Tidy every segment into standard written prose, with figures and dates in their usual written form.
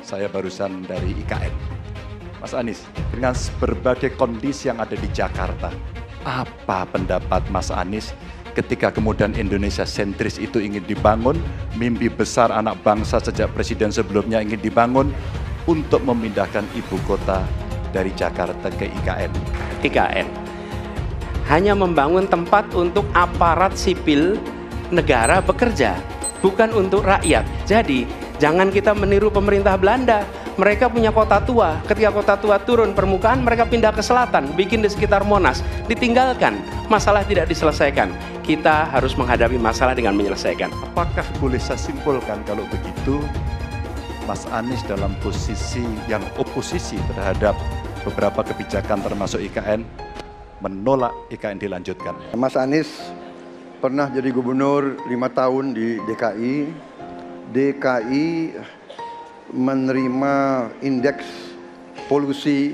Saya barusan dari IKN. Mas Anies, dengan berbagai kondisi yang ada di Jakarta, apa pendapat Mas Anies ketika kemudian Indonesia sentris itu ingin dibangun, mimpi besar anak bangsa sejak presiden sebelumnya ingin dibangun untuk memindahkan ibu kota dari Jakarta ke IKN? IKN hanya membangun tempat untuk aparat sipil negara bekerja, bukan untuk rakyat. Jadi jangan kita meniru pemerintah Belanda. Mereka punya kota tua, ketika kota tua turun permukaan, mereka pindah ke selatan, bikin di sekitar Monas, ditinggalkan, masalah tidak diselesaikan. Kita harus menghadapi masalah dengan menyelesaikan. Apakah boleh saya simpulkan kalau begitu, Mas Anies dalam posisi yang oposisi terhadap beberapa kebijakan termasuk IKN, menolak IKN dilanjutkan? Mas Anies pernah jadi gubernur 5 tahun di DKI. DKI menerima indeks polusi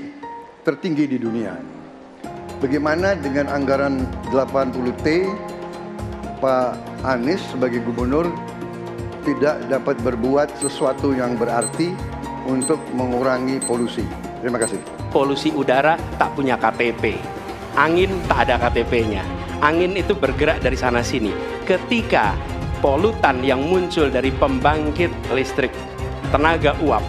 tertinggi di dunia. Bagaimana dengan anggaran 80T, Pak Anies sebagai gubernur tidak dapat berbuat sesuatu yang berarti untuk mengurangi polusi? Terima kasih. Polusi udara tak punya KTP, angin tak ada KTP-nya. Angin itu bergerak dari sana sini. Ketika polutan yang muncul dari pembangkit listrik tenaga uap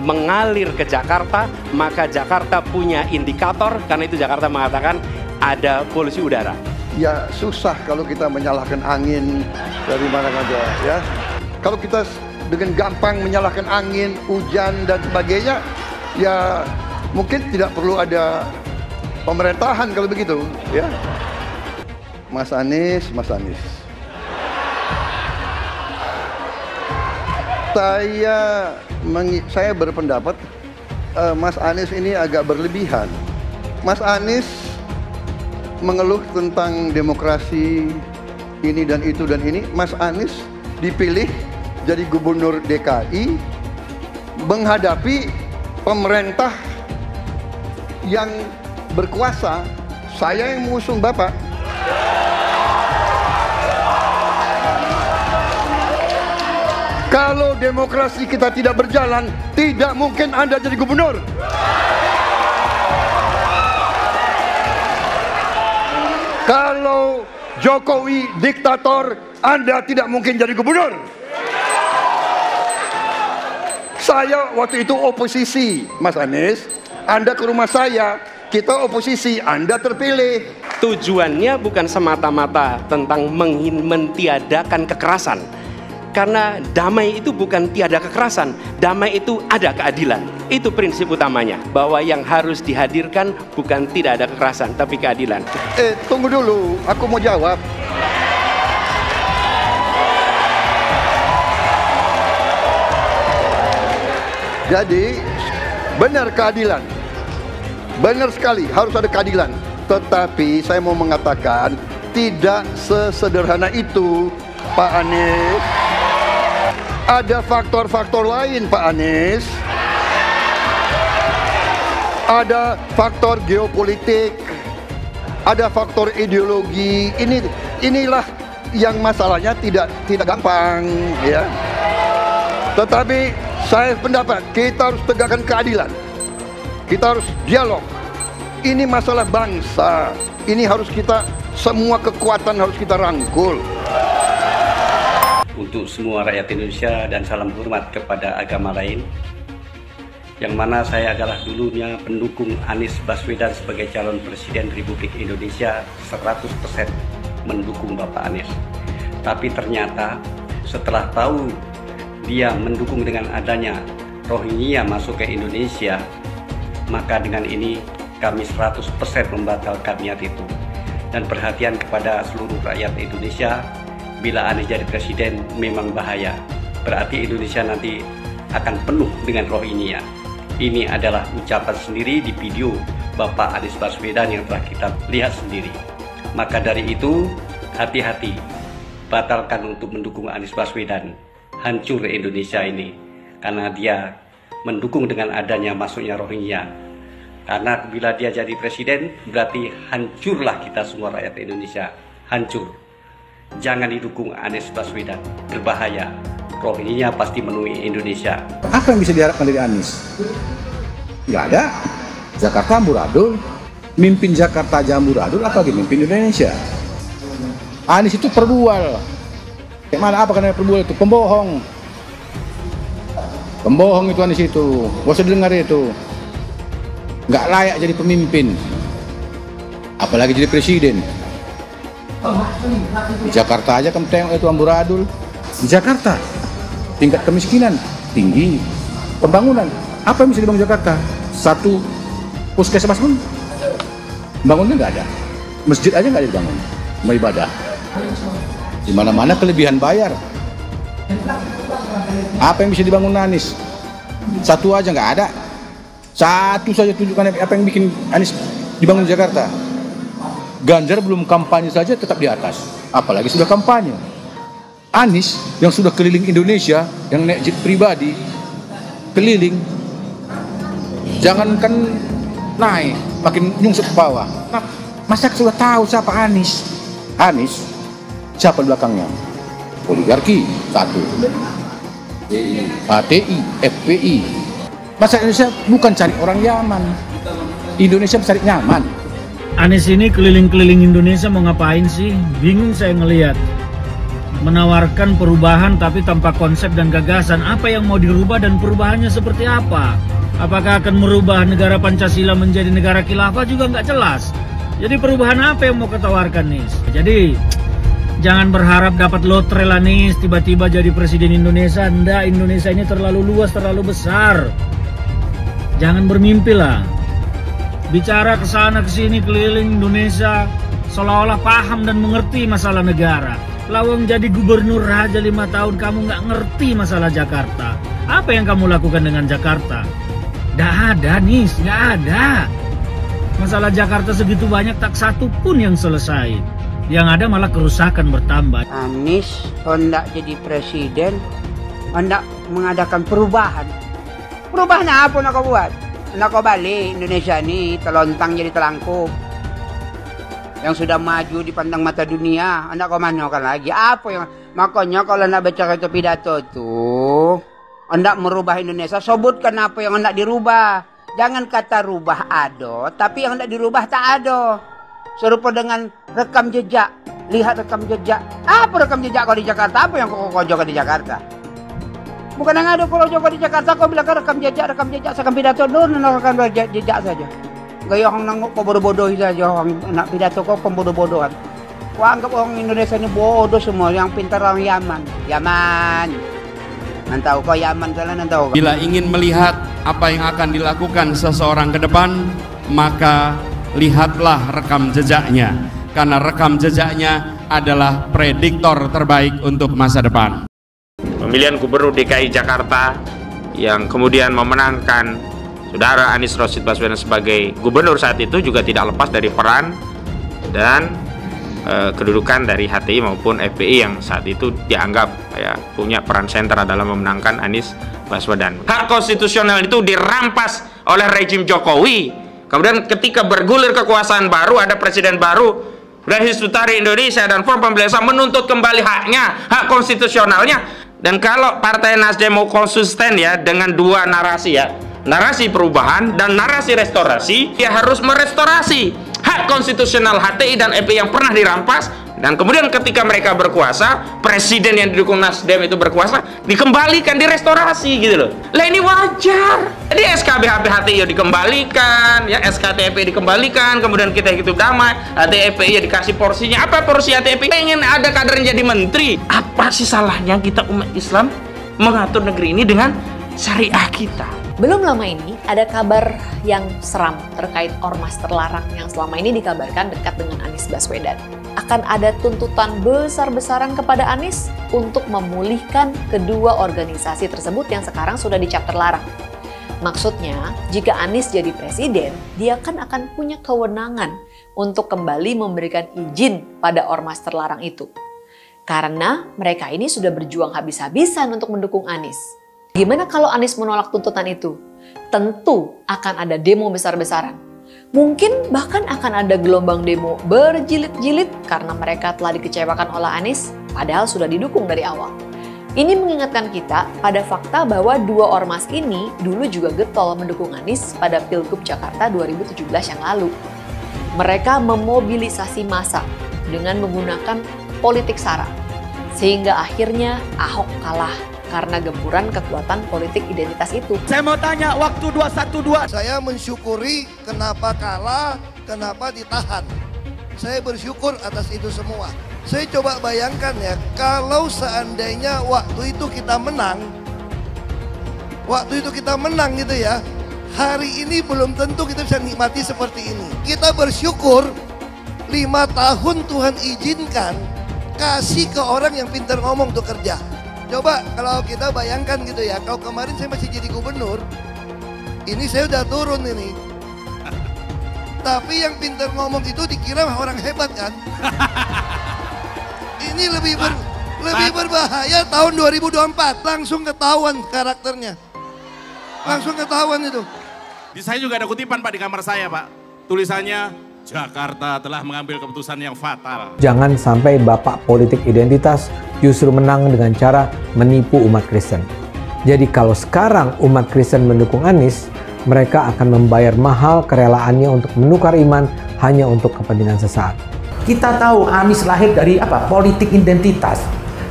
mengalir ke Jakarta, maka Jakarta punya indikator, karena itu Jakarta mengatakan ada polusi udara. Ya susah kalau kita menyalahkan angin dari mana saja ya. Kalau kita dengan gampang menyalahkan angin, hujan dan sebagainya, ya mungkin tidak perlu ada pemerintahan kalau begitu ya. Mas Anies. Saya berpendapat Mas Anies ini agak berlebihan. Mas Anies mengeluh tentang demokrasi ini dan itu dan ini. Mas Anies dipilih jadi gubernur DKI menghadapi pemerintah yang berkuasa. Saya yang mengusung Bapak. Kalau demokrasi kita tidak berjalan, tidak mungkin Anda jadi gubernur. Kalau Jokowi diktator, Anda tidak mungkin jadi gubernur. Saya waktu itu oposisi, Mas Anies. Anda ke rumah saya, kita oposisi, Anda terpilih. Tujuannya bukan semata-mata tentang mentiadakan kekerasan. Karena damai itu bukan tiada kekerasan, damai itu ada keadilan. Itu prinsip utamanya, bahwa yang harus dihadirkan bukan tidak ada kekerasan, tapi keadilan. Tunggu dulu, aku mau jawab. Jadi, benar keadilan. Benar sekali, harus ada keadilan. Tetapi saya mau mengatakan, tidak sesederhana itu, Pak Anies. Ada faktor-faktor lain, Pak Anies. Ada faktor geopolitik, ada faktor ideologi. Inilah yang masalahnya tidak gampang, ya. Tetapi saya pendapat kita harus tegakkan keadilan. Kita harus dialog. Ini masalah bangsa. Ini harus kita, semua kekuatan harus kita rangkul. Untuk semua rakyat Indonesia dan salam hormat kepada agama lain, yang mana saya adalah dulunya pendukung Anies Baswedan sebagai calon Presiden Republik Indonesia, 100% mendukung Bapak Anies. Tapi ternyata setelah tahu dia mendukung dengan adanya Rohingya masuk ke Indonesia, maka dengan ini kami 100% membatalkan niat itu. Dan perhatian kepada seluruh rakyat Indonesia, bila Anies jadi presiden memang bahaya. Berarti Indonesia nanti akan penuh dengan Rohingya. Ini adalah ucapan sendiri di video Bapak Anies Baswedan yang telah kita lihat sendiri. Maka dari itu, hati-hati. Batalkan untuk mendukung Anies Baswedan. Hancur Indonesia ini. Karena dia mendukung dengan adanya masuknya Rohingya. Karena bila dia jadi presiden, berarti hancurlah kita semua rakyat Indonesia. Hancur. Jangan didukung Anies Baswedan, berbahaya. profesinya pasti menemui Indonesia. Apa yang bisa diharapkan dari Anies? Nggak ada. Jakarta amburadul, mimpin Jakarta aja amburadul, apalagi mimpin Indonesia. Anies itu perbual. Kayak mana apa karena perbual itu? Pembohong. Pembohong itu Anies itu. Gak usah dengar itu. Nggak layak jadi pemimpin. Apalagi jadi presiden. Di Jakarta aja kamu tengok itu amburadul. Di Jakarta tingkat kemiskinan tinggi. Pembangunan apa yang bisa dibangun Jakarta? Satu puskesmas pun bangunnya nggak ada. Masjid aja nggak ada dibangun. Mau ibadah. Di mana-mana kelebihan bayar. Apa yang bisa dibangun Anies? Satu aja nggak ada. Satu saja tunjukkan apa yang bikin Anies dibangun di Jakarta. Ganjar belum kampanye saja tetap di atas, apalagi sudah kampanye. Anies yang sudah keliling Indonesia, yang naik jet pribadi, keliling, jangankan naik, makin nyungsep ke bawah. Nah, masyarakat sudah tahu siapa Anies. Anies, siapa di belakangnya? Oligarki, satu. HTI, FPI. Masyarakat Indonesia bukan cari orang Yaman. Indonesia mencari nyaman. Anies ini keliling-keliling Indonesia mau ngapain sih? Bingung saya ngelihat. Menawarkan perubahan tapi tanpa konsep dan gagasan. Apa yang mau dirubah dan perubahannya seperti apa? Apakah akan merubah negara Pancasila menjadi negara khilafah juga nggak jelas. Jadi perubahan apa yang mau ketawarkan Nis? Jadi jangan berharap dapat lotre lah Nis, tiba-tiba jadi presiden Indonesia. Nggak, Indonesia ini terlalu luas, terlalu besar. Jangan bermimpi lah. Bicara ke sana ke sini keliling Indonesia seolah-olah paham dan mengerti masalah negara. Lawang jadi gubernur aja 5 tahun kamu nggak ngerti masalah Jakarta. Apa yang kamu lakukan dengan Jakarta? Nggak ada Nis, nggak ada. Masalah Jakarta segitu banyak tak satu pun yang selesai. Yang ada malah kerusakan bertambah. Anies hendak jadi presiden, hendak mengadakan perubahan. Perubahan apa nak kau buat? Nak kau balik Indonesia ni telontang jadi telangkup. Yang sudah maju dipandang mata dunia, hendak kau manakan lagi? Apa yang makanya kalau nak baca itu pidato tu, hendak merubah Indonesia, sebutkan apa yang hendak dirubah. Jangan kata rubah ada, tapi yang hendak dirubah tak ada. Serupa dengan rekam jejak. Lihat rekam jejak. Apa rekam jejak kau di Jakarta? Apa yang kau jaga di Jakarta? Bukan yang ada kalau jaga di Jakarta kau bilang rekam jejak, seakan pidato dulu rekam jejak saja. Gaya orang nangkuk kau bodoh-bodoh saja, orang nak pidato kau pembodoh-bodohan. Kau anggap orang Indonesia ini bodoh semua, yang pintar orang Yaman. Yaman. Nantau kau Yaman salah nantau. Bila ingin melihat apa yang akan dilakukan seseorang ke depan, maka lihatlah rekam jejaknya. Karena rekam jejaknya adalah prediktor terbaik untuk masa depan. Pemilihan Gubernur DKI Jakarta yang kemudian memenangkan Saudara Anies Rashid Baswedan sebagai gubernur saat itu juga tidak lepas dari peran dan kedudukan dari HTI maupun FPI yang saat itu dianggap punya peran sentral dalam memenangkan Anies Baswedan. Hak konstitusional itu dirampas oleh rejim Jokowi. Kemudian ketika bergulir kekuasaan baru, ada presiden baru, Hizbut Tahrir Indonesia dan Front Pembela Islam menuntut kembali haknya, hak konstitusionalnya. Dan kalau Partai Nasdem mau konsisten ya dengan dua narasi ya, narasi perubahan dan narasi restorasi, dia harus merestorasi hak konstitusional HTI dan FPI yang pernah dirampas. Dan kemudian ketika mereka berkuasa, presiden yang didukung Nasdem itu berkuasa, dikembalikan, direstorasi gitu loh. Lah ini wajar. Jadi SKBHP HTI dikembalikan, ya SKTP dikembalikan, kemudian kita hidup damai, HTI ya dikasih porsinya. Apa porsi HTI? Pengen ada kadernya jadi menteri. Apa sih salahnya kita umat Islam mengatur negeri ini dengan syariah kita? Belum lama ini ada kabar yang seram terkait ormas terlarang yang selama ini dikabarkan dekat dengan Anies Baswedan. Akan ada tuntutan besar-besaran kepada Anies untuk memulihkan kedua organisasi tersebut yang sekarang sudah dicap terlarang. Maksudnya, jika Anies jadi presiden, dia kan akan punya kewenangan untuk kembali memberikan izin pada ormas terlarang itu. Karena mereka ini sudah berjuang habis-habisan untuk mendukung Anies. Gimana kalau Anies menolak tuntutan itu? Tentu akan ada demo besar-besaran. Mungkin bahkan akan ada gelombang demo berjilid-jilid karena mereka telah dikecewakan oleh Anies, padahal sudah didukung dari awal. Ini mengingatkan kita pada fakta bahwa dua ormas ini dulu juga getol mendukung Anies pada Pilgub Jakarta 2017 yang lalu. Mereka memobilisasi massa dengan menggunakan politik sara, sehingga akhirnya Ahok kalah karena gempuran kekuatan politik identitas itu. Saya mau tanya, waktu 212. Saya mensyukuri kenapa kalah, kenapa ditahan. Saya bersyukur atas itu semua. Saya coba bayangkan ya, kalau seandainya waktu itu kita menang gitu ya, hari ini belum tentu kita bisa nikmati seperti ini. Kita bersyukur 5 tahun Tuhan izinkan kasih ke orang yang pintar ngomong untuk kerja. Coba kalau kita bayangkan gitu ya, kalau kemarin saya masih jadi gubernur, ini saya udah turun ini. Tapi yang pintar ngomong itu dikira orang hebat kan? Ini lebih berbahaya tahun 2024. Langsung ketahuan karakternya. Langsung ketahuan itu. Di saya juga ada kutipan Pak di kamar saya Pak. Tulisannya, Jakarta telah mengambil keputusan yang fatal. Jangan sampai bapak politik identitas justru menang dengan cara menipu umat Kristen. Jadi kalau sekarang umat Kristen mendukung Anies, mereka akan membayar mahal kerelaannya untuk menukar iman hanya untuk kepentingan sesaat. Kita tahu Anies lahir dari apa? Politik identitas.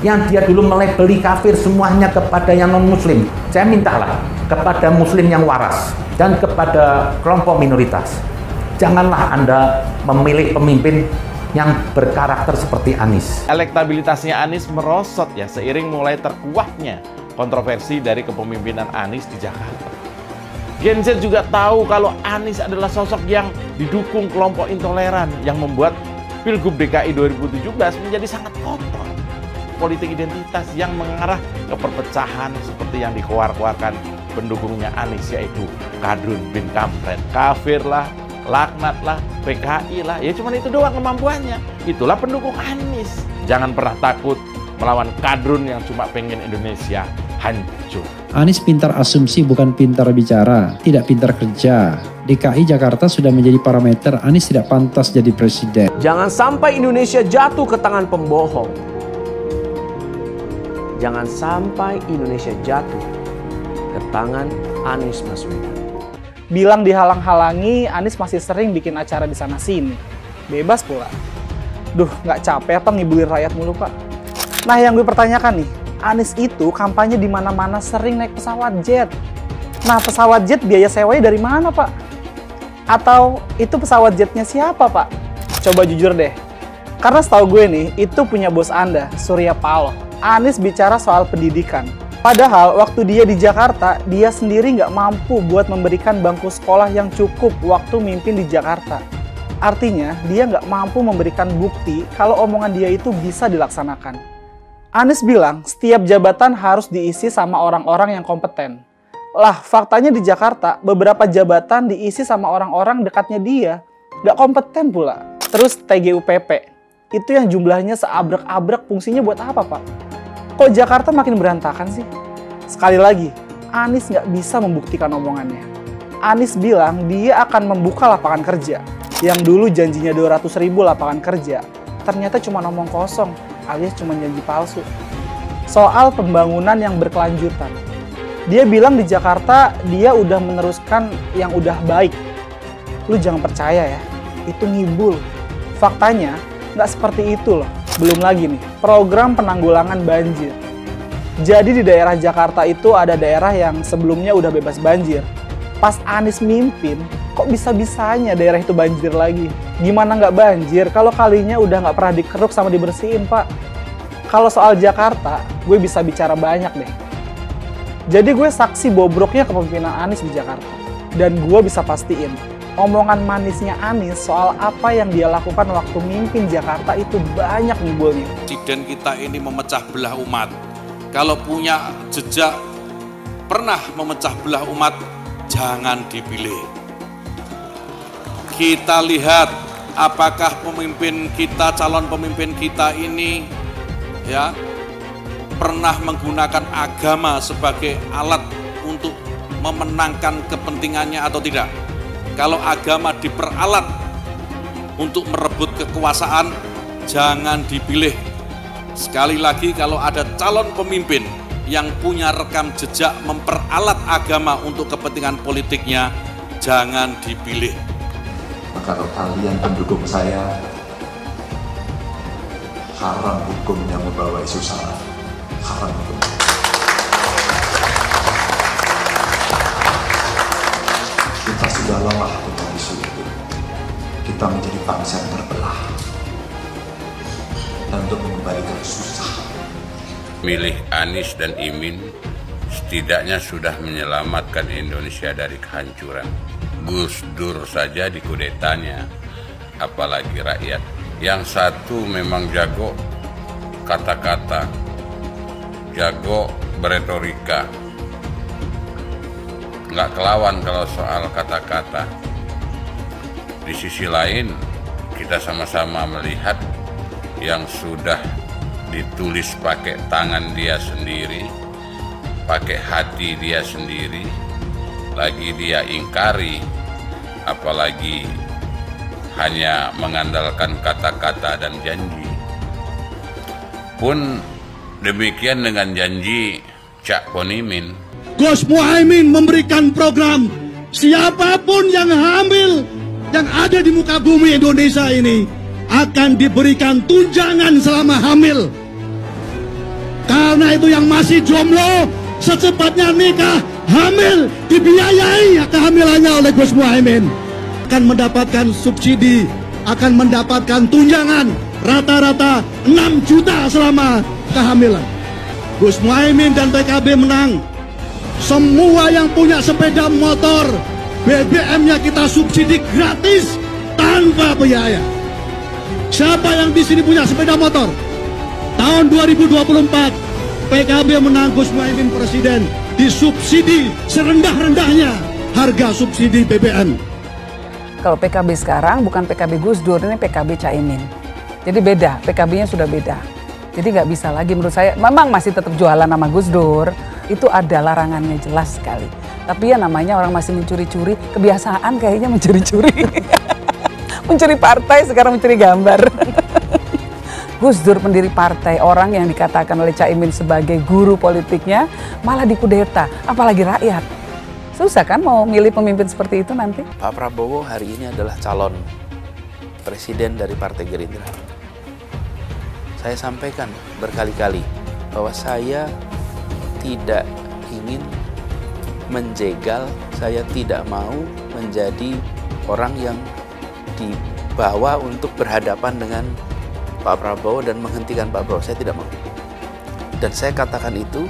Yang dia dulu melabeli kafir semuanya kepada yang non-muslim. Saya mintalah kepada muslim yang waras dan kepada kelompok minoritas. Janganlah Anda memilih pemimpin yang berkarakter seperti Anies. Elektabilitasnya Anies merosot ya seiring mulai terkuaknya kontroversi dari kepemimpinan Anies di Jakarta. Gen Z juga tahu kalau Anies adalah sosok yang didukung kelompok intoleran yang membuat Pilgub DKI 2017 menjadi sangat kotor. Politik identitas yang mengarah ke perpecahan seperti yang dikeluarkan pendukungnya Anies, yaitu Kadrun bin Kampret. Kafir lah, laknat lah, PKI lah, ya cuma itu doang kemampuannya. Itulah pendukung Anies. Jangan pernah takut melawan Kadrun yang cuma pengen Indonesia hancur. Anies pintar asumsi bukan pintar bicara, tidak pintar kerja. DKI Jakarta sudah menjadi parameter Anies tidak pantas jadi presiden. Jangan sampai Indonesia jatuh ke tangan pembohong. Jangan sampai Indonesia jatuh ke tangan Anies Baswedan. Bilang dihalang-halangi, Anies masih sering bikin acara di sana-sini. Bebas pula. Duh, nggak capek apa ngibulin rakyat mulu, Pak? Nah, yang gue pertanyakan nih, Anies itu kampanye di mana-mana sering naik pesawat jet. Nah, pesawat jet biaya sewanya dari mana, Pak? Atau itu pesawat jetnya siapa, Pak? Coba jujur deh. Karena setahu gue nih, itu punya bos Anda, Surya Paloh. Anies bicara soal pendidikan. Padahal waktu dia di Jakarta, dia sendiri nggak mampu buat memberikan bangku sekolah yang cukup waktu mimpin di Jakarta. Artinya, dia nggak mampu memberikan bukti kalau omongan dia itu bisa dilaksanakan. Anies bilang setiap jabatan harus diisi sama orang-orang yang kompeten. Lah, faktanya di Jakarta, beberapa jabatan diisi sama orang-orang dekatnya dia. Nggak kompeten pula. Terus TGUPP, itu yang jumlahnya seabrek-abrek, fungsinya buat apa, Pak? Kok Jakarta makin berantakan sih? Sekali lagi, Anies nggak bisa membuktikan omongannya. Anies bilang dia akan membuka lapangan kerja. Yang dulu janjinya 200.000 lapangan kerja, ternyata cuma ngomong kosong, alias cuma janji palsu. Soal pembangunan yang berkelanjutan. Dia bilang di Jakarta dia udah meneruskan yang udah baik. Lu jangan percaya ya, itu ngibul. Faktanya nggak seperti itu loh. Belum lagi nih, program penanggulangan banjir. Jadi di daerah Jakarta itu ada daerah yang sebelumnya udah bebas banjir. Pas Anies mimpin, kok bisa-bisanya daerah itu banjir lagi? Gimana nggak banjir kalau kalinya udah nggak pernah dikeruk sama dibersihin, Pak? Kalau soal Jakarta, gue bisa bicara banyak deh. Jadi gue saksi bobroknya kepemimpinan Anies di Jakarta. Dan gue bisa pastiin, omongan manisnya Anies soal apa yang dia lakukan waktu mimpin Jakarta itu banyak ngibulnya. Presiden kita ini memecah belah umat. Kalau punya jejak pernah memecah belah umat, jangan dipilih. Kita lihat apakah pemimpin kita, calon pemimpin kita ini ya pernah menggunakan agama sebagai alat untuk memenangkan kepentingannya atau tidak. Kalau agama diperalat untuk merebut kekuasaan, jangan dipilih. Sekali lagi, kalau ada calon pemimpin yang punya rekam jejak memperalat agama untuk kepentingan politiknya, jangan dipilih. Maka kalau kalian pendukung saya, haram hukum yang membawa isu sara, haram hukum. Kita sudah lelah dengan isu itu. Kita menjadi bangsa yang terbelah. Dan untuk mengembalikan susah. Milih Anies dan Imin setidaknya sudah menyelamatkan Indonesia dari kehancuran. Gus Dur saja dikudetanya, apalagi rakyat. Yang satu memang jago kata-kata, jago beretorika, nggak kelawan kalau soal kata-kata. Di sisi lain, kita sama-sama melihat yang sudah ditulis pakai tangan dia sendiri, pakai hati dia sendiri, lagi dia ingkari, apalagi hanya mengandalkan kata-kata dan janji. Pun demikian dengan janji Cak Ponimin. Gus Muhaimin memberikan program siapapun yang hamil yang ada di muka bumi Indonesia ini akan diberikan tunjangan selama hamil. Karena itu yang masih jomblo secepatnya nikah, hamil, dibiayai kehamilannya oleh Gus Muhaimin. Akan mendapatkan subsidi, akan mendapatkan tunjangan rata-rata 6 juta selama kehamilan. Gus Muhaimin dan PKB menang. Semua yang punya sepeda motor, BBM-nya kita subsidi gratis tanpa biaya. Siapa yang di sini punya sepeda motor? Tahun 2024 PKB menang, Gus Muhaimin presiden, disubsidi serendah-rendahnya harga subsidi BBM. Kalau PKB sekarang bukan PKB Gus Dur, ini PKB Caimin. Jadi beda, PKB-nya sudah beda. Jadi nggak bisa lagi menurut saya, memang masih tetap jualan nama Gus Dur, itu ada larangannya jelas sekali. Tapi ya namanya orang masih mencuri-curi, kebiasaan kayaknya mencuri-curi. Mencuri partai, sekarang mencuri gambar. Gus Dur pendiri partai, orang yang dikatakan oleh Caimin sebagai guru politiknya, malah dikudeta, apalagi rakyat. Susah kan mau milih pemimpin seperti itu nanti? Pak Prabowo hari ini adalah calon presiden dari Partai Gerindra. Saya sampaikan berkali-kali bahwa saya tidak ingin menjegal, saya tidak mau menjadi orang yang dibawa untuk berhadapan dengan Pak Prabowo dan menghentikan Pak Prabowo. Saya tidak mau. Dan saya katakan itu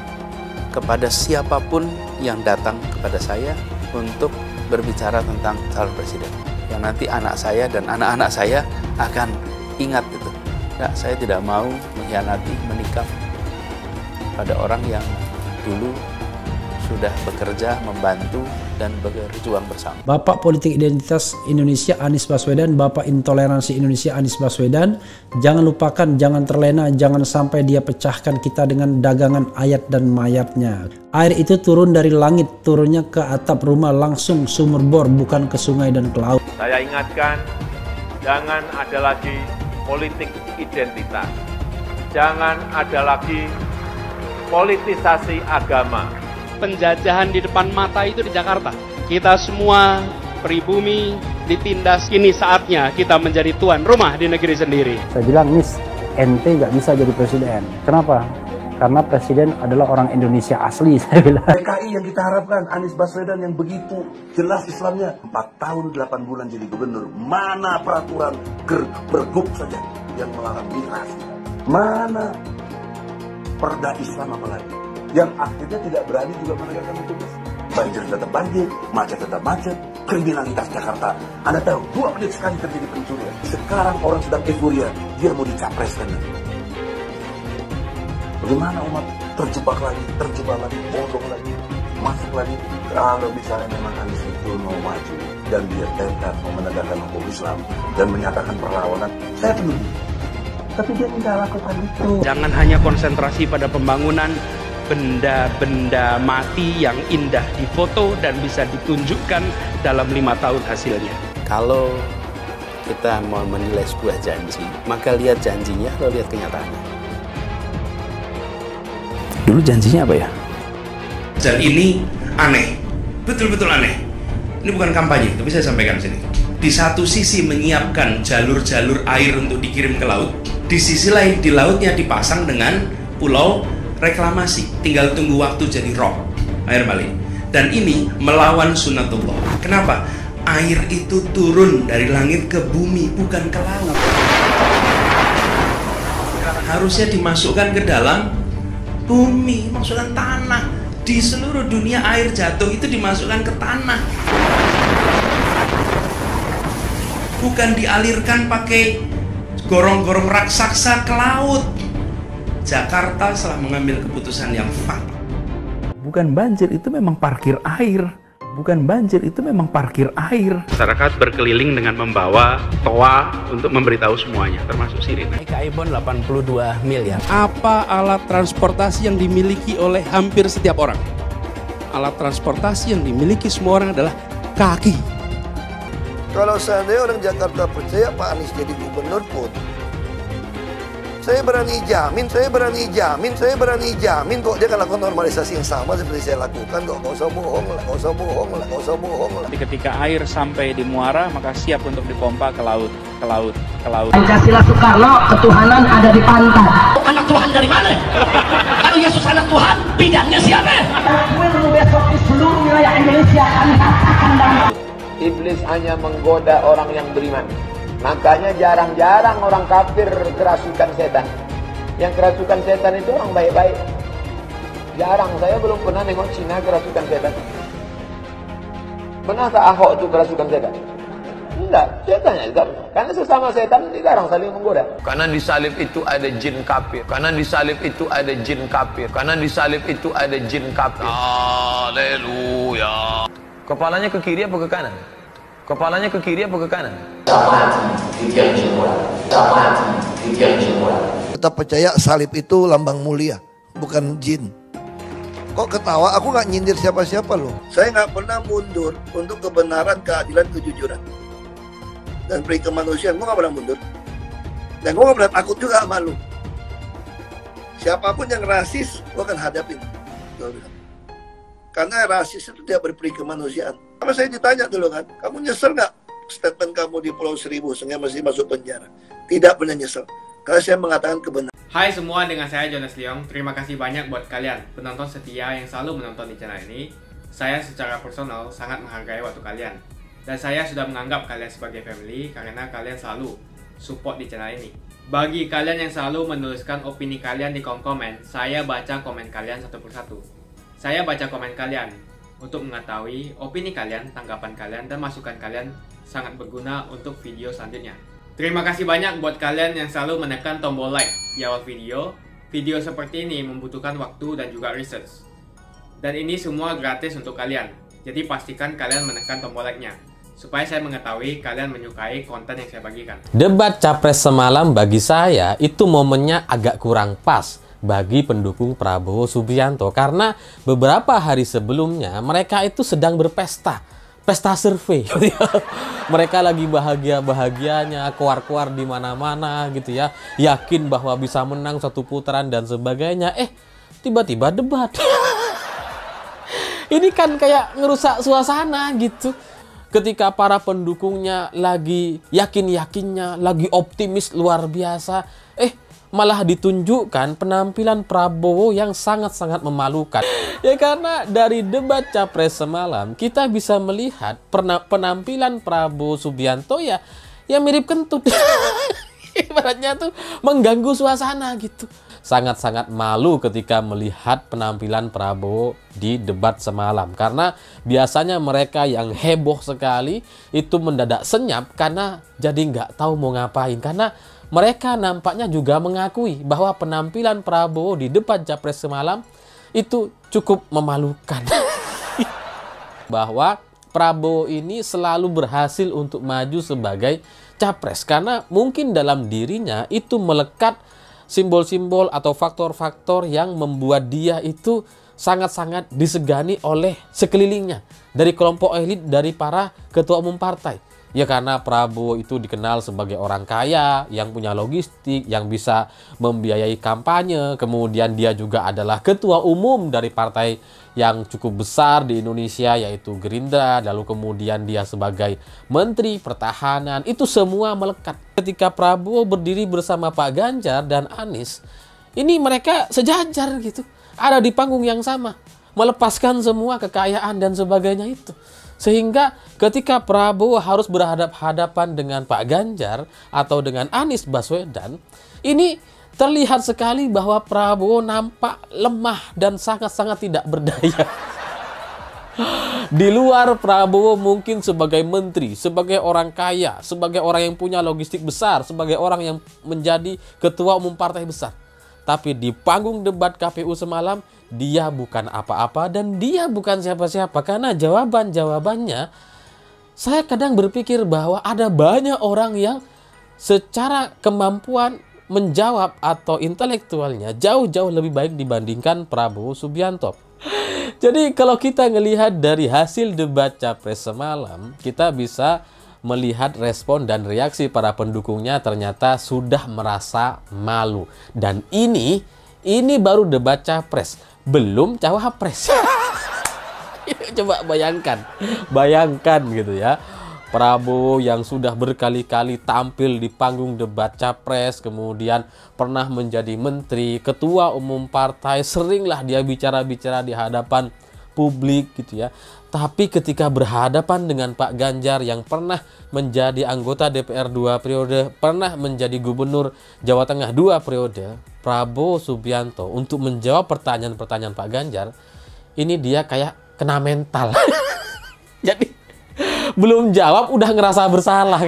kepada siapapun yang datang kepada saya untuk berbicara tentang calon presiden. Yang nanti anak saya dan anak-anak saya akan ingat itu. Nah, saya tidak mau mengkhianati, menikam pada orang yang dulu sudah bekerja, membantu, dan berjuang bersama. Bapak Politik Identitas Indonesia Anies Baswedan, Bapak Intoleransi Indonesia Anies Baswedan, jangan lupakan, jangan terlena, jangan sampai dia pecahkan kita dengan dagangan ayat dan mayatnya. Air itu turun dari langit, turunnya ke atap rumah langsung sumur bor, bukan ke sungai dan ke laut. Saya ingatkan, jangan ada lagi politik identitas. Jangan ada lagi politisasi agama. Penjajahan di depan mata itu di Jakarta. Kita semua pribumi ditindas. Kini saatnya kita menjadi tuan rumah di negeri sendiri. Saya bilang, Nis, ente nggak bisa jadi presiden. Kenapa? Karena presiden adalah orang Indonesia asli, saya bilang. PKI yang kita harapkan, Anies Baswedan yang begitu jelas Islamnya. 4 tahun 8 bulan jadi gubernur. Mana peraturan pergub saja yang melarang miras? Mana perda Islam apalagi? Yang akhirnya tidak berani juga menegakkan hukum. Banjir tetap banjir, macet tetap macet, kriminalitas Jakarta. Anda tahu, 2 menit sekali terjadi pencurian. Sekarang orang sedang euforia, dia mau dicapreskan. Bagaimana umat terjebak lagi, bodoh lagi, masuk lagi. Kalau misalnya memang Anies itu mau maju dan dia tekad mau menegakkan hukum Islam dan menyatakan perlawanan, saya penuh. Tapi dia tidak lakukan itu. Jangan hanya konsentrasi pada pembangunan benda-benda mati yang indah difoto dan bisa ditunjukkan dalam 5 tahun hasilnya. Kalau kita mau menilai sebuah janji, maka lihat janjinya, lalu lihat kenyataannya. dulu janjinya apa ya? Dan ini aneh, betul-betul aneh. Ini bukan kampanye, tapi saya sampaikan sini. Di satu sisi menyiapkan jalur-jalur air untuk dikirim ke laut, di sisi lain di lautnya dipasang dengan pulau reklamasi, tinggal tunggu waktu jadi rob, air balik. Dan ini melawan sunatullah. Kenapa? Air itu turun dari langit ke bumi, bukan ke laut. Harusnya dimasukkan ke dalam bumi, masukkan tanah. Di seluruh dunia air jatuh itu dimasukkan ke tanah, bukan dialirkan pakai gorong-gorong raksasa ke laut. Jakarta telah mengambil keputusan yang fatal. Bukan banjir, itu memang parkir air. Bukan banjir, itu memang parkir air. Masyarakat berkeliling dengan membawa toa untuk memberitahu semuanya, termasuk sirine. KAI Bond 82 miliar. Apa alat transportasi yang dimiliki oleh hampir setiap orang? Alat transportasi yang dimiliki semua orang adalah kaki. Kalau seandainya orang Jakarta percaya Pak Anies jadi gubernur pun, saya berani jamin kok dia akan lakukan normalisasi yang sama seperti saya lakukan kok. Nggak usah bohong lah. Ketika air sampai di muara, maka siap untuk dipompa ke laut. Pancasila Soekarno, ketuhanan ada di pantai. Anak Tuhan dari mana? Kalau Yesus anak Tuhan, bidangnya siapa? Besok di seluruh wilayah Indonesia kami katakan damai. Iblis hanya menggoda orang yang beriman. Makanya jarang-jarang orang kafir kerasukan setan. Yang kerasukan setan itu orang baik-baik. Jarang, saya belum pernah nengok Cina kerasukan setan. Pernah tak Ahok itu kerasukan setan? Enggak, setannya juga. Karena sesama setan dilarang saling menggoda. Karena di salib itu ada jin kafir. Haleluya. Kepalanya ke kiri apa ke kanan? Kita percaya salib itu lambang mulia, bukan jin. Kok ketawa? Aku nggak nyindir siapa-siapa loh. Saya nggak pernah mundur untuk kebenaran, keadilan, kejujuran dan peri kemanusiaan. Gue nggak pernah mundur. Dan gue nggak pernah takut juga sama lu. Siapapun yang rasis, gue akan hadapin. Karena rasis itu tidak berperi kemanusiaan. Sama saya ditanya dulu kan, kamu nyesel nggak statement kamu di Pulau Seribu sehingga masih masuk penjara? Tidak pernah nyesel, karena saya mengatakan kebenaran. Hai semua, dengan saya Jonas Leong. Terima kasih banyak buat kalian penonton setia yang selalu menonton di channel ini. Saya secara personal sangat menghargai waktu kalian. Dan saya sudah menganggap kalian sebagai family karena kalian selalu support di channel ini. Bagi kalian yang selalu menuliskan opini kalian di kolom komen, saya baca komen kalian satu persatu. Saya baca komen kalian untuk mengetahui opini kalian, tanggapan kalian, dan masukan kalian sangat berguna untuk video selanjutnya. Terima kasih banyak buat kalian yang selalu menekan tombol like di awal video. Video seperti ini membutuhkan waktu dan juga research. Dan ini semua gratis untuk kalian. Jadi pastikan kalian menekan tombol like-nya, supaya saya mengetahui kalian menyukai konten yang saya bagikan. Debat Capres semalam bagi saya itu momennya agak kurang pas bagi pendukung Prabowo Subianto, karena beberapa hari sebelumnya mereka itu sedang berpesta, pesta survei. Mereka lagi bahagia-bahagianya, keluar-keluar di mana-mana gitu ya, yakin bahwa bisa menang satu putaran dan sebagainya. Tiba-tiba debat. Ini kan kayak ngerusak suasana gitu. Ketika para pendukungnya lagi yakin-yakinnya, lagi optimis luar biasa, malah ditunjukkan penampilan Prabowo yang sangat-sangat memalukan. Ya karena dari debat Capres semalam kita bisa melihat penampilan Prabowo Subianto ya mirip kentut. Ibaratnya tuh mengganggu suasana gitu. Sangat-sangat malu ketika melihat penampilan Prabowo di debat semalam. Karena biasanya mereka yang heboh sekali itu mendadak senyap karena jadi nggak tahu mau ngapain. Karena mereka nampaknya juga mengakui bahwa penampilan Prabowo di debat Capres semalam itu cukup memalukan. Bahwa Prabowo ini selalu berhasil untuk maju sebagai Capres karena mungkin dalam dirinya itu melekat simbol-simbol atau faktor-faktor yang membuat dia itu sangat-sangat disegani oleh sekelilingnya. Dari kelompok elit, dari para ketua umum partai. Ya karena Prabowo itu dikenal sebagai orang kaya, yang punya logistik, yang bisa membiayai kampanye. Kemudian dia juga adalah ketua umum dari partai yang cukup besar di Indonesia, yaitu Gerindra. Lalu kemudian dia sebagai Menteri Pertahanan. Itu semua melekat. Ketika Prabowo berdiri bersama Pak Ganjar dan Anies, ini mereka sejajar gitu. Ada di panggung yang sama. Melepaskan semua kekayaan dan sebagainya itu. Sehingga ketika Prabowo harus berhadapan dengan Pak Ganjar atau dengan Anies Baswedan, ini terlihat sekali bahwa Prabowo nampak lemah dan sangat-sangat tidak berdaya. Di luar Prabowo mungkin sebagai menteri, sebagai orang kaya, sebagai orang yang punya logistik besar, sebagai orang yang menjadi ketua umum partai besar. Tapi di panggung debat KPU semalam, dia bukan apa-apa dan dia bukan siapa-siapa. Karena jawaban-jawabannya, saya kadang berpikir bahwa ada banyak orang yang secara kemampuan menjawab atau intelektualnya jauh-jauh lebih baik dibandingkan Prabowo Subianto. Jadi kalau kita melihat dari hasil debat Capres semalam, kita bisa melihat respon dan reaksi para pendukungnya ternyata sudah merasa malu. Dan ini baru debat Capres, belum Cawapres. Coba bayangkan gitu ya. Prabowo yang sudah berkali-kali tampil di panggung debat Capres, kemudian pernah menjadi menteri, ketua umum partai, seringlah dia bicara-bicara di hadapan publik gitu ya. Tapi ketika berhadapan dengan Pak Ganjar yang pernah menjadi anggota DPR 2 periode, pernah menjadi gubernur Jawa Tengah 2 periode, Prabowo Subianto untuk menjawab pertanyaan-pertanyaan Pak Ganjar, ini dia kayak kena mental. Jadi belum jawab udah ngerasa bersalah.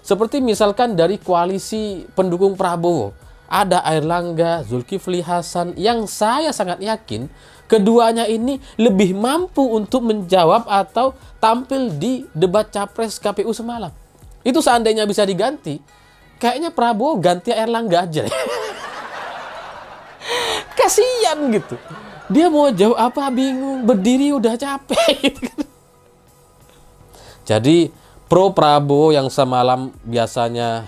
Seperti misalkan dari koalisi pendukung Prabowo, ada Airlangga, Zulkifli Hasan, yang saya sangat yakin keduanya ini lebih mampu untuk menjawab atau tampil di debat Capres KPU semalam. Itu seandainya bisa diganti, kayaknya Prabowo ganti Airlangga aja. Kasian gitu. Dia mau jawab apa bingung, berdiri udah capek. Jadi pro Prabowo yang semalam biasanya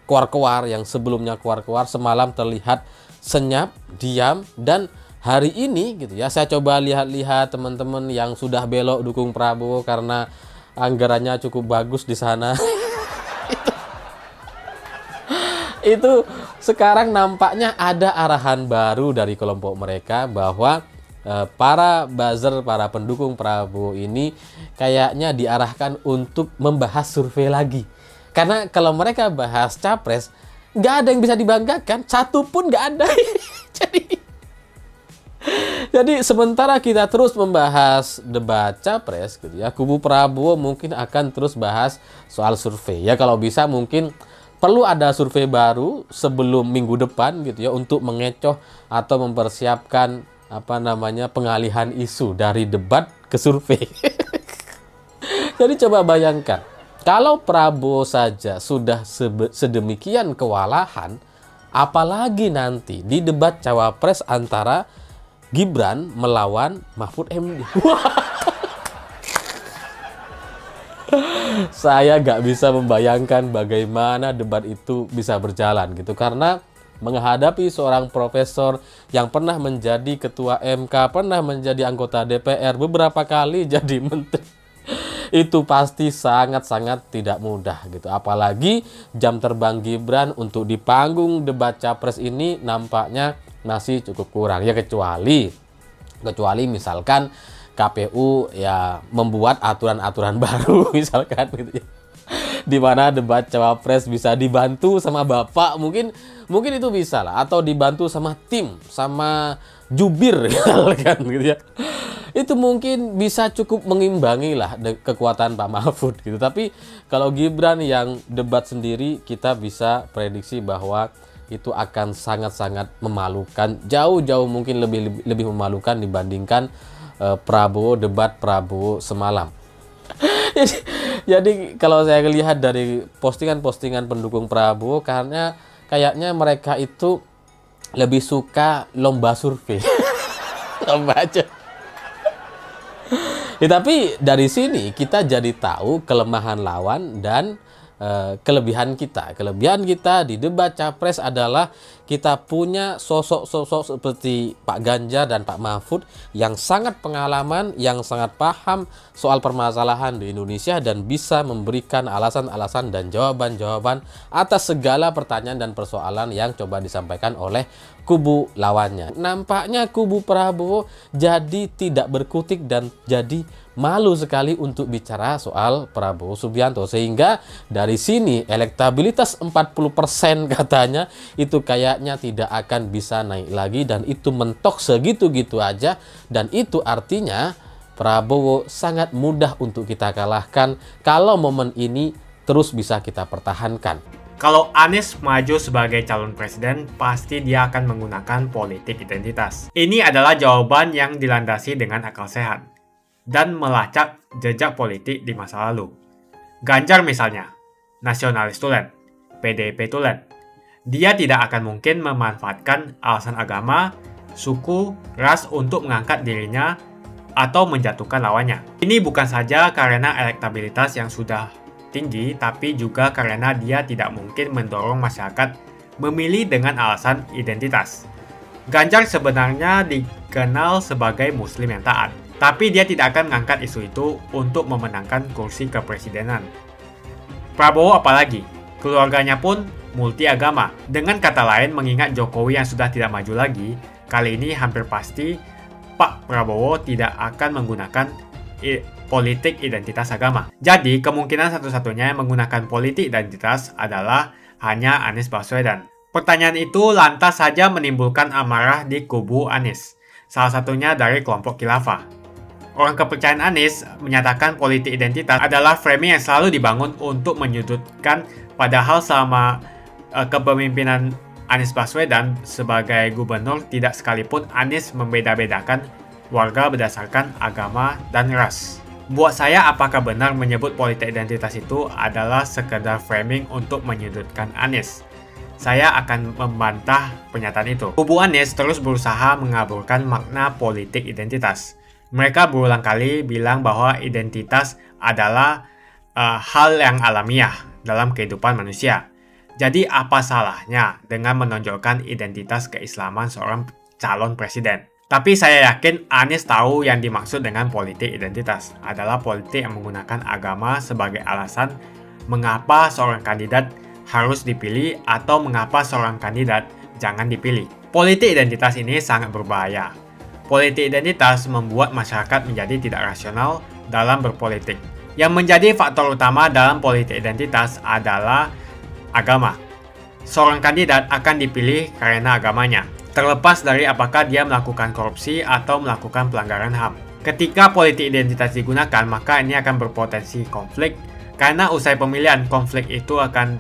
keluar-keluar, yang sebelumnya keluar-keluar, semalam terlihat senyap, diam, dan hari ini gitu ya, saya coba lihat-lihat teman-teman yang sudah belok dukung Prabowo karena anggarannya cukup bagus di sana. Itu sekarang nampaknya ada arahan baru dari kelompok mereka bahwa para buzzer, para pendukung Prabowo ini kayaknya diarahkan untuk membahas survei lagi. Karena kalau mereka bahas Capres, nggak ada yang bisa dibanggakan, satu pun nggak ada. Jadi sementara kita terus membahas debat Capres gitu ya, kubu Prabowo mungkin akan terus bahas soal survei. Ya kalau bisa mungkin perlu ada survei baru sebelum minggu depan gitu ya, untuk mengecoh atau mempersiapkan pengalihan isu dari debat ke survei. Jadi coba bayangkan, kalau Prabowo saja sudah sedemikian kewalahan, apalagi nanti di debat Cawapres antara Gibran melawan Mahfud MD. Saya nggak bisa membayangkan bagaimana debat itu bisa berjalan gitu, karena menghadapi seorang profesor yang pernah menjadi ketua MK, pernah menjadi anggota DPR, beberapa kali jadi menteri, itu pasti sangat-sangat tidak mudah gitu. Apalagi jam terbang Gibran untuk di panggung debat Capres ini nampaknya masih cukup kurang ya, kecuali misalkan KPU ya membuat aturan-aturan baru misalkan gitu ya, di mana debat Cawapres bisa dibantu sama Bapak, mungkin itu bisa lah, atau dibantu sama tim, sama jubir kan gitu ya. Itu mungkin bisa cukup mengimbangi lah kekuatan Pak Mahfud gitu. Tapi kalau Gibran yang debat sendiri, kita bisa prediksi bahwa itu akan sangat-sangat memalukan, jauh-jauh mungkin lebih memalukan dibandingkan debat Prabowo semalam. Jadi kalau saya lihat dari postingan-postingan pendukung Prabowo, karena kayaknya mereka itu lebih suka lomba survei. Lomba aja. Ya, tapi dari sini kita jadi tahu kelemahan lawan dan kelebihan kita. Kelebihan kita di debat capres adalah kita punya sosok-sosok seperti Pak Ganjar dan Pak Mahfud yang sangat pengalaman, yang sangat paham soal permasalahan di Indonesia dan bisa memberikan alasan-alasan dan jawaban-jawaban atas segala pertanyaan dan persoalan yang coba disampaikan oleh kubu lawannya. Nampaknya kubu Prabowo jadi tidak berkutik dan jadi malu sekali untuk bicara soal Prabowo Subianto, sehingga dari sini elektabilitas 40% katanya itu kayaknya tidak akan bisa naik lagi, dan itu mentok segitu-gitu aja, dan itu artinya Prabowo sangat mudah untuk kita kalahkan kalau momen ini terus bisa kita pertahankan. Kalau Anies maju sebagai calon presiden, pasti dia akan menggunakan politik identitas. Ini adalah jawaban yang dilandasi dengan akal sehat dan melacak jejak politik di masa lalu. Ganjar misalnya, nasionalis tulen, PDIP tulen. Dia tidak akan mungkin memanfaatkan alasan agama, suku, ras untuk mengangkat dirinya atau menjatuhkan lawannya. Ini bukan saja karena elektabilitas yang sudah tinggi, tapi juga karena dia tidak mungkin mendorong masyarakat memilih dengan alasan identitas. Ganjar sebenarnya dikenal sebagai Muslim yang taat, tapi dia tidak akan mengangkat isu itu untuk memenangkan kursi kepresidenan. Prabowo apalagi, keluarganya pun multi agama. Dengan kata lain, mengingat Jokowi yang sudah tidak maju lagi, kali ini hampir pasti Pak Prabowo tidak akan menggunakan politik identitas agama. Jadi, kemungkinan satu-satunya yang menggunakan politik identitas adalah hanya Anies Baswedan. Pertanyaan itu lantas saja menimbulkan amarah di kubu Anies, salah satunya dari kelompok khilafah. Orang kepercayaan Anies menyatakan politik identitas adalah framing yang selalu dibangun untuk menyudutkan, padahal selama kepemimpinan Anies Baswedan sebagai gubernur tidak sekalipun Anies membeda-bedakan warga berdasarkan agama dan ras. Buat saya, apakah benar menyebut politik identitas itu adalah sekedar framing untuk menyudutkan Anies? Saya akan membantah pernyataan itu. Kubu Anies terus berusaha mengaburkan makna politik identitas. Mereka berulang kali bilang bahwa identitas adalah hal yang alamiah dalam kehidupan manusia. Jadi apa salahnya dengan menonjolkan identitas keislaman seorang calon presiden? Tapi saya yakin Anies tahu yang dimaksud dengan politik identitas adalah politik yang menggunakan agama sebagai alasan mengapa seorang kandidat harus dipilih atau mengapa seorang kandidat jangan dipilih. Politik identitas ini sangat berbahaya. Politik identitas membuat masyarakat menjadi tidak rasional dalam berpolitik. Yang menjadi faktor utama dalam politik identitas adalah agama. Seorang kandidat akan dipilih karena agamanya, terlepas dari apakah dia melakukan korupsi atau melakukan pelanggaran HAM. Ketika politik identitas digunakan, maka ini akan berpotensi konflik, karena usai pemilihan, konflik itu akan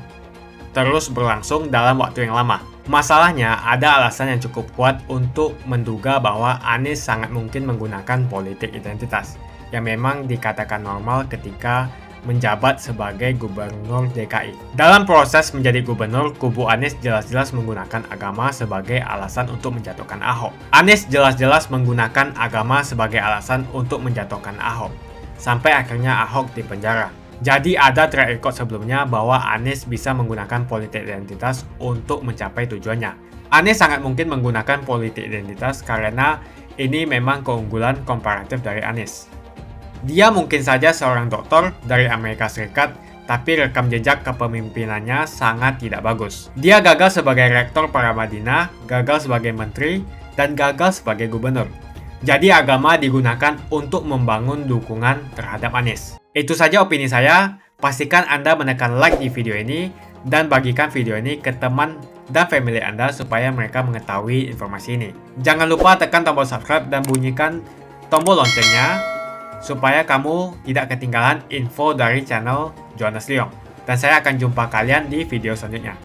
terus berlangsung dalam waktu yang lama. Masalahnya, ada alasan yang cukup kuat untuk menduga bahwa Anies sangat mungkin menggunakan politik identitas, yang memang dikatakan normal ketika menjabat sebagai gubernur DKI. Dalam proses menjadi gubernur, kubu Anies jelas-jelas menggunakan agama sebagai alasan untuk menjatuhkan Ahok. Anies jelas-jelas menggunakan agama sebagai alasan untuk menjatuhkan Ahok, sampai akhirnya Ahok dipenjara. Jadi ada track record sebelumnya bahwa Anies bisa menggunakan politik identitas untuk mencapai tujuannya. Anies sangat mungkin menggunakan politik identitas karena ini memang keunggulan komparatif dari Anies. Dia mungkin saja seorang doktor dari Amerika Serikat, tapi rekam jejak kepemimpinannya sangat tidak bagus. Dia gagal sebagai rektor Paramadina, gagal sebagai menteri, dan gagal sebagai gubernur. Jadi agama digunakan untuk membangun dukungan terhadap Anies. Itu saja opini saya. Pastikan Anda menekan like di video ini dan bagikan video ini ke teman dan family Anda supaya mereka mengetahui informasi ini. Jangan lupa tekan tombol subscribe dan bunyikan tombol loncengnya supaya kamu tidak ketinggalan info dari channel Jonas Leong. Dan saya akan jumpa kalian di video selanjutnya.